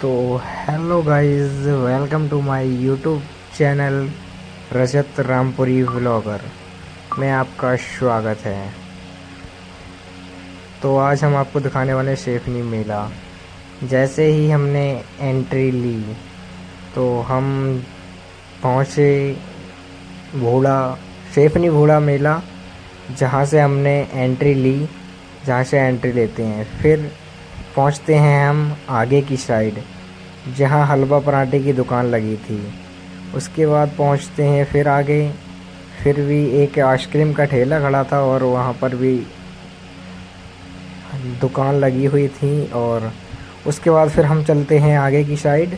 तो hello guys, welcome to my YouTube channel Rajat Rampuri vlogger में आपका स्वागत है। तो आज हम आपको दिखाने वाले शेफनी मेला। जैसे ही हमने एंट्री ली तो हम पहुँचे भोला शेफनी भोला मेला, जहाँ से हमने एंट्री ली, जहाँ से एंट्री लेते हैं। फिर पहुँचते हैं हम आगे की साइड, जहाँ हलवा पराठे की दुकान लगी थी। उसके बाद पहुँचते हैं फिर आगे, फिर भी एक आइसक्रीम का ठेला खड़ा था और वहाँ पर भी दुकान लगी हुई थी। और उसके बाद फिर हम चलते हैं आगे की साइड।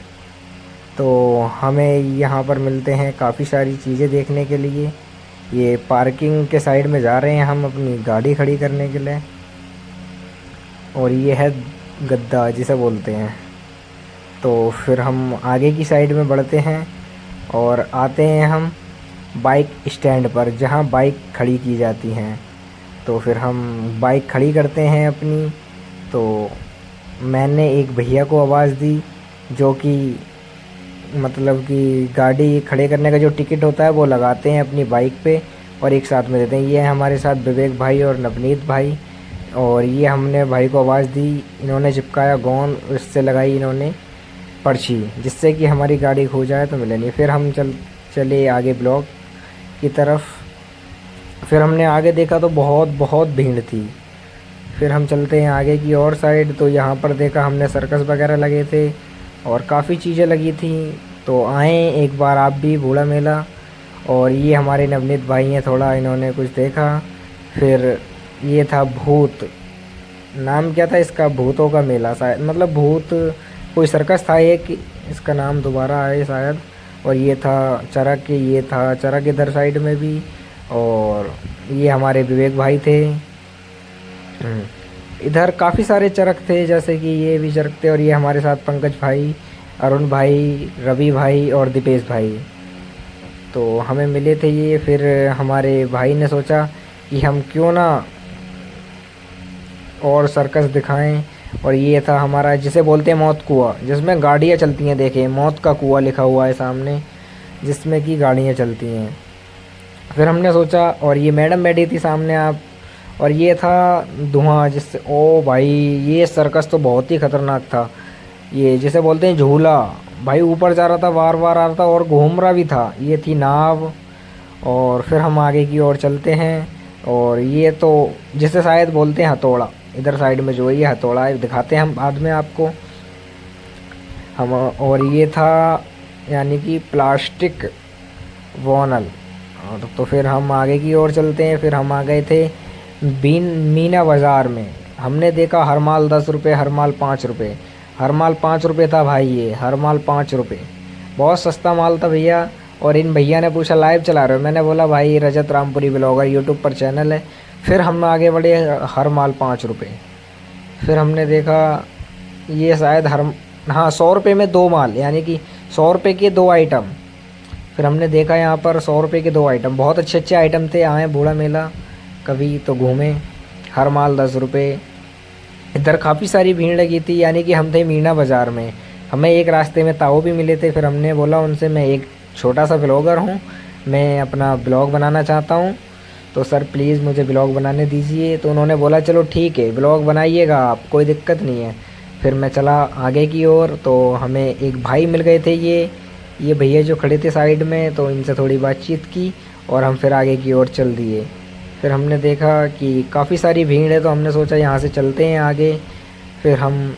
तो हमें यहाँ पर मिलते हैं काफ़ी सारी चीज़ें देखने के लिए। ये पार्किंग के साइड में जा रहे हैं हम अपनी गाड़ी खड़ी करने के लिए। और ये है गद्दा जिसे बोलते हैं। तो फिर हम आगे की साइड में बढ़ते हैं और आते हैं हम बाइक स्टैंड पर, जहाँ बाइक खड़ी की जाती हैं। तो फिर हम बाइक खड़ी करते हैं अपनी। तो मैंने एक भैया को आवाज़ दी, जो कि मतलब कि गाड़ी खड़े करने का जो टिकट होता है वो लगाते हैं अपनी बाइक पे और एक साथ में देते हैं। ये है हमारे साथ विवेक भाई और नवनीत भाई। और ये हमने भाई को आवाज़ दी, इन्होंने चिपकाया गोंद, उससे लगाई इन्होंने पर्ची, जिससे कि हमारी गाड़ी खो जाए तो मिले नहीं। फिर हम चले आगे ब्लॉक की तरफ। फिर हमने आगे देखा तो बहुत बहुत भीड़ थी। फिर हम चलते हैं आगे की और साइड। तो यहाँ पर देखा हमने सर्कस वगैरह लगे थे और काफ़ी चीज़ें लगी थी। तो आए एक बार आप भी भोला मेला। और ये हमारे नवनीत भाई हैं, थोड़ा इन्होंने कुछ देखा। फिर ये था भूत, नाम क्या था इसका, भूतों का मेला शायद, मतलब भूत कोई सर्कस था एक, इसका नाम दोबारा आए शायद। और ये था चरक, ये था चरक इधर साइड में भी। और ये हमारे विवेक भाई थे। इधर काफ़ी सारे चरक थे, जैसे कि ये भी चरक थे। और ये हमारे साथ पंकज भाई, अरुण भाई, रवि भाई और दीपेश भाई, तो हमें मिले थे ये। फिर हमारे भाई ने सोचा कि हम क्यों ना और सर्कस दिखाएं। और ये था हमारा, जिसे बोलते हैं मौत कुआं, जिसमें गाड़ियाँ चलती हैं। देखें, मौत का कुआं लिखा हुआ है सामने, जिसमें कि गाड़ियाँ चलती हैं। फिर हमने सोचा, और ये मैडम बैठी थी सामने आप। और ये था धुआं, जिससे ओ भाई, ये सर्कस तो बहुत ही ख़तरनाक था। ये जिसे बोलते हैं झूला, भाई ऊपर जा रहा था, बार बार आ रहा था और घूम रहा भी था। ये थी नाव। और फिर हम आगे की ओर चलते हैं। और ये तो जिसे शायद बोलते हैं हथौड़ा, इधर साइड में जो है ये हथौड़ा है, दिखाते हैं हम बाद में आपको हम। और ये था यानी कि प्लास्टिक वॉनल। और तो फिर हम आगे की ओर चलते हैं। फिर हम आ गए थे मीना बाज़ार में। हमने देखा हर माल 10 रुपये, हर माल 5 रुपये। हर माल 5 रुपये था भाई, ये हर माल 5 रुपये, बहुत सस्ता माल था भैया। और इन भैया ने पूछा लाइव चला रहे हो? मैंने बोला भाई रजत रामपुरी ब्लॉगर यूट्यूब पर चैनल है। फिर हम आगे बढ़े, हर माल 5 रुपये। फिर हमने देखा ये शायद हाँ 100 रुपये में 2 माल, यानी कि 100 रुपये के 2 आइटम। फिर हमने देखा यहाँ पर 100 रुपये के 2 आइटम, बहुत अच्छे अच्छे आइटम थे। आए भोला मेला कभी तो घूमें। हर माल 10 रुपये। इधर काफ़ी सारी भीड़ लगी थी, यानी कि हम थे मीना बाज़ार में। हमें एक रास्ते में ताऊ भी मिले थे। फिर हमने बोला उनसे, मैं एक छोटा सा ब्लॉगर हूँ, मैं अपना ब्लॉग बनाना चाहता हूँ, तो सर प्लीज़ मुझे ब्लॉग बनाने दीजिए। तो उन्होंने बोला चलो ठीक है, ब्लॉग बनाइएगा आप, कोई दिक्कत नहीं है। फिर मैं चला आगे की ओर। तो हमें एक भाई मिल गए थे, ये भैया जो खड़े थे साइड में। तो इनसे थोड़ी बातचीत की और हम फिर आगे की ओर चल दिए। फिर हमने देखा कि काफ़ी सारी भीड़ है, तो हमने सोचा यहाँ से चलते हैं आगे। फिर हम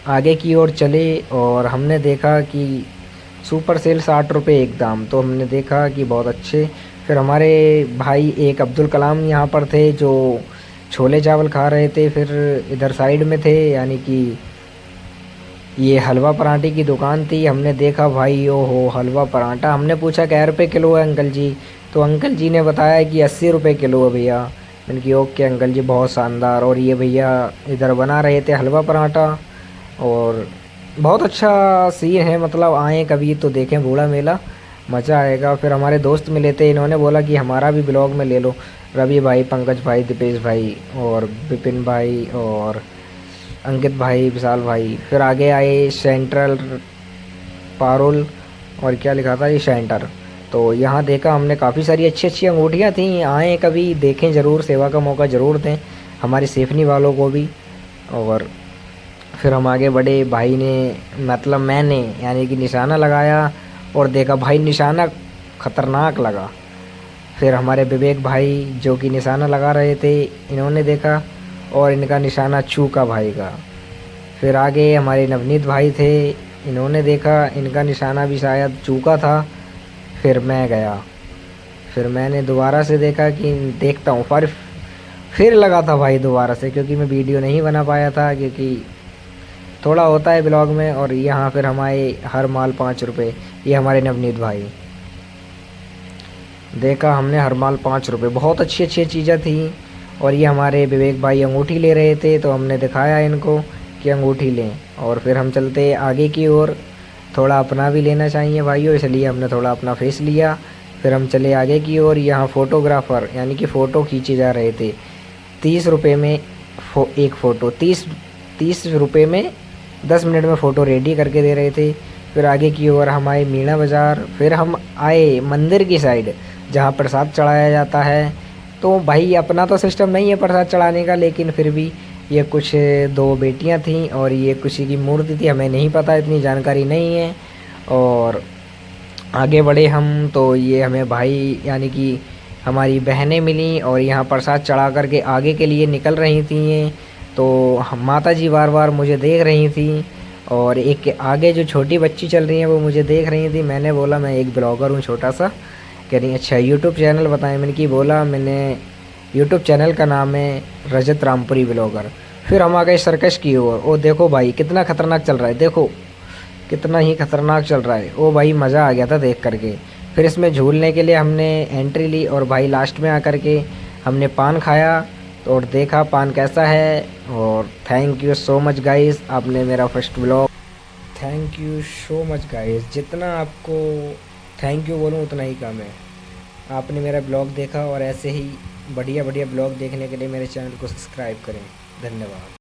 आगे की ओर चले और हमने देखा कि सुपर सेल 60 रुपये एक दाम। तो हमने देखा कि बहुत अच्छे। फिर हमारे भाई एक अब्दुल कलाम यहाँ पर थे, जो छोले चावल खा रहे थे। फिर इधर साइड में थे, यानी कि ये हलवा पराठे की दुकान थी। हमने देखा भाई, ओ हो हलवा पराठा। हमने पूछा क्या रुपये किलो है अंकल जी? तो अंकल जी ने बताया कि 80 रुपये किलो है भैया। मैंने कहा ओके अंकल जी, बहुत शानदार। और ये भैया इधर बना रहे थे हलवा पराठा, और बहुत अच्छा सीन है। मतलब आएँ कभी तो देखें भोला मेला, मज़ा आएगा। फिर हमारे दोस्त मिले थे, इन्होंने बोला कि हमारा भी ब्लॉग में ले लो। रवि भाई, पंकज भाई, दीपेश भाई और विपिन भाई और अंकित भाई, विशाल भाई। फिर आगे आए सेंट्रल, पारुल, और क्या लिखा था ये, सेंटर। तो यहाँ देखा हमने काफ़ी सारी अच्छी अच्छी अंगूठियाँ थी। आएँ कभी देखें ज़रूर, सेवा का मौका ज़रूर दें हमारी सेफनी वालों को भी। और फिर हम आगे बढ़े, भाई ने मतलब मैंने यानी कि निशाना लगाया और देखा भाई निशाना ख़तरनाक लगा। फिर हमारे विवेक भाई जो कि निशाना लगा रहे थे, इन्होंने देखा और इनका निशाना चूका भाई का। फिर आगे हमारे नवनीत भाई थे, इन्होंने देखा, इनका निशाना भी शायद चूका था। फिर मैं गया, फिर मैंने दोबारा से देखा कि देखता हूँ, पर फिर लगा था भाई दोबारा से, क्योंकि मैं वीडियो नहीं बना पाया था, क्योंकि थोड़ा होता है ब्लॉग में। और यहाँ फिर हमारे हर माल 5 रुपये, ये हमारे नवनीत भाई। देखा हमने हर माल 5 रुपये, बहुत अच्छी अच्छी चीज़ें थी। और ये हमारे विवेक भाई अंगूठी ले रहे थे, तो हमने दिखाया इनको कि अंगूठी लें। और फिर हम चलते आगे की ओर, थोड़ा अपना भी लेना चाहिए भाइयों, इसलिए हमने थोड़ा अपना फेस लिया। फिर हम चले आगे की ओर। यहाँ फ़ोटोग्राफ़र यानी कि फ़ोटो खींचे जा रहे थे। 30 रुपये में एक फ़ोटो, 30 रुपये में 10 मिनट में फ़ोटो रेडी करके दे रहे थे। फिर आगे की ओर हम आए मीणा बाज़ार। फिर हम आए मंदिर की साइड जहाँ प्रसाद चढ़ाया जाता है। तो भाई अपना तो सिस्टम नहीं है प्रसाद चढ़ाने का, लेकिन फिर भी ये कुछ 2 बेटियां थीं और ये किसी की मूर्ति थी, हमें नहीं पता, इतनी जानकारी नहीं है। और आगे बढ़े हम, तो ये हमें भाई यानी कि हमारी बहनें मिलीं और यहाँ प्रसाद चढ़ा करके आगे के लिए निकल रही थी ये। तो माता जी बार बार मुझे देख रही थी और एक आगे जो छोटी बच्ची चल रही है वो मुझे देख रही थी। मैंने बोला मैं एक ब्लॉगर हूँ छोटा सा। कह रही अच्छा यूट्यूब चैनल बताएं। मैंने कि बोला मैंने यूट्यूब चैनल का नाम है रजत रामपुरी ब्लॉगर। फिर हम आ गए सर्कस की ओर। ओ देखो भाई कितना ख़तरनाक चल रहा है, देखो कितना ही ख़तरनाक चल रहा है। ओ भाई मज़ा आ गया था देख करके। फिर इसमें झूलने के लिए हमने एंट्री ली और भाई लास्ट में आकर के हमने पान खाया और देखा पान कैसा है। और thank you so much guys, आपने मेरा first blog, thank you so much guys. जितना आपको थैंक यू बोलूँ उतना ही कम है। आपने मेरा ब्लॉग देखा और ऐसे ही बढ़िया बढ़िया ब्लॉग देखने के लिए मेरे चैनल को सब्सक्राइब करें। धन्यवाद।